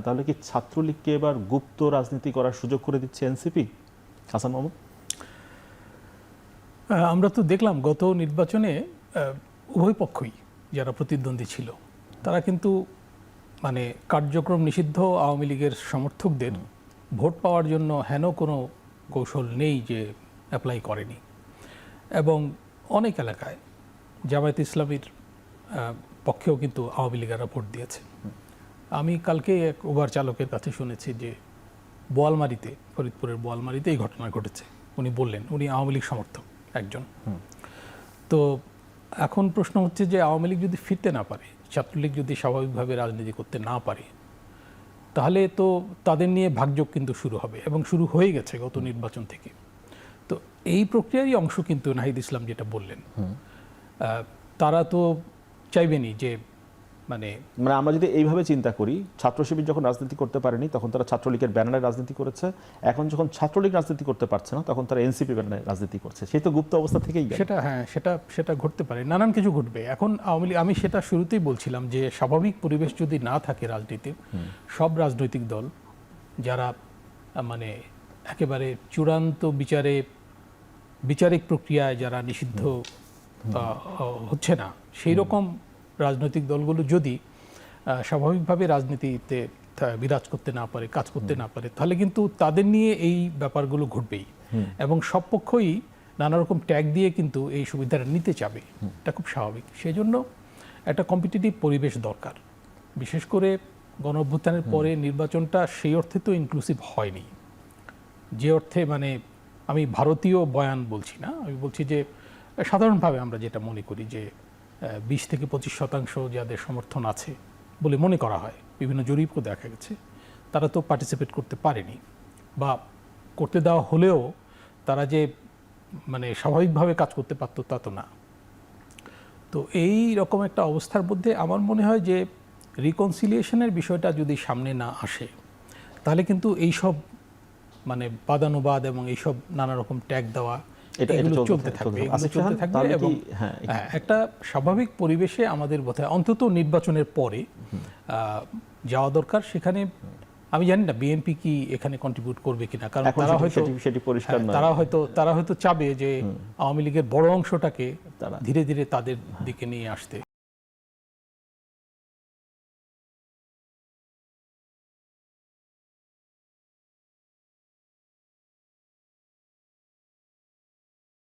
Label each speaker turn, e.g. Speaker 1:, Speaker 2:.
Speaker 1: তাহলে কি ছাত্রলীগকে এবার গুপ্ত রাজনীতি করার সুযোগ করে দিচ্ছে এনসিপি? হাসান মাহমুদ,
Speaker 2: আমরা তো দেখলাম গত নির্বাচনে উভয় পক্ষই যারা প্রতিদ্বন্দ্বী ছিল তারা কিন্তু মানে কার্যক্রম নিষিদ্ধ আওয়ামী লীগের সমর্থকদের ভোট পাওয়ার জন্য হেন কোনো কৌশল নেই যে অ্যাপ্লাই করেনি। এবং অনেক এলাকায় জামায়াত ইসলামীর পক্ষেও কিন্তু আওয়ামী লীগেরা ভোট দিয়েছে। আমি কালকে এক উবার চালকের কাছে শুনেছি যে বোয়ালমারীতে, ফরিদপুরের বোয়ালমারীতে এই ঘটনা ঘটেছে। উনি বললেন উনি আওয়ামী লীগ সমর্থক একজন। তো এখন প্রশ্ন হচ্ছে যে আওয়ামী লীগ যদি ফিরতে না পারে, ছাত্রলীগ যদি স্বাভাবিকভাবে রাজনীতি করতে না পারে, তাহলে তো তাদের নিয়ে ভাগযোগ কিন্তু শুরু হবে এবং শুরু হয়ে গেছে গত নির্বাচন থেকে। তো এই প্রক্রিয়ারই অংশ কিন্তু নাহিদ ইসলাম যেটা বললেন, তারা তো চাইবেনি যে মানে
Speaker 1: আমরা যদি এইভাবে চিন্তা করি, ছাত্র শিবির যখন রাজনীতি করতে পারেনি তখন তারা ছাত্রলীগের ব্যানারে রাজনীতি করেছে, এখন যখন ছাত্রলীগ রাজনীতি করতে পারছে না তখন তারা এনসিপি ব্যানারে রাজনীতি করছে। সেই তো গুপ্ত অবস্থা থেকেই গেল।
Speaker 2: সেটা ঘটতে পারে, নানান কিছু ঘটবে। এখন আওয়ামী লীগ, আমি সেটা শুরুতেই বলছিলাম যে স্বাভাবিক পরিবেশ যদি না থাকে রাজনীতির, সব রাজনৈতিক দল যারা মানে একেবারে চূড়ান্ত বিচারিক প্রক্রিয়ায় যারা নিষিদ্ধ হচ্ছে না, সেই রকম রাজনৈতিক দলগুলো যদি স্বাভাবিকভাবে রাজনীতিতে বিরাজ করতে না পারে, কাজ করতে না পারে, তাহলে কিন্তু তাদের নিয়ে এই ব্যাপারগুলো ঘটবেই। এবং সব পক্ষই নানা রকম ট্যাগ দিয়ে কিন্তু এই সুবিধাটা নিতে চাবে, এটা খুব স্বাভাবিক। সেই জন্য একটা কম্পিটিটিভ পরিবেশ দরকার। বিশেষ করে গণ অভ্যুত্থানের পরে নির্বাচনটা সেই অর্থে তো ইনক্লুসিভ হয়নি, যে অর্থে মানে আমি ভারতীয় বয়ান বলছি না, আমি বলছি যে সাধারণভাবে আমরা যেটা মনে করি যে 20 থেকে 25% যাদের সমর্থন আছে বলে মনে করা হয়, বিভিন্ন জরিপও দেখা গেছে, তারা তো পার্টিসিপেট করতে পারেনি, বা করতে দেওয়া হলেও তারা যে মানে স্বাভাবিকভাবে কাজ করতে পারতো তা তো না। তো এই রকম একটা অবস্থার মধ্যে আমার মনে হয় যে রিকনসিলিয়েশনের বিষয়টা যদি সামনে না আসে, তাহলে কিন্তু এইসব মানে বাদানুবাদ এবং এইসব নানা রকম ট্যাগ দেওয়া এগুলো চলতে থাকবে এবং একটা স্বাভাবিক পরিবেশে আমাদের বোধহয় অন্তত নির্বাচনের পরে যাওয়া দরকার। সেখানে আমি জানি না বিএনপি কি এখানে কন্ট্রিবিউট করবে কিনা, কারণ তারা হয়তো চাবে যে আওয়ামী লীগের বড় অংশটাকে ধীরে ধীরে তাদের দিকে নিয়ে আসতে।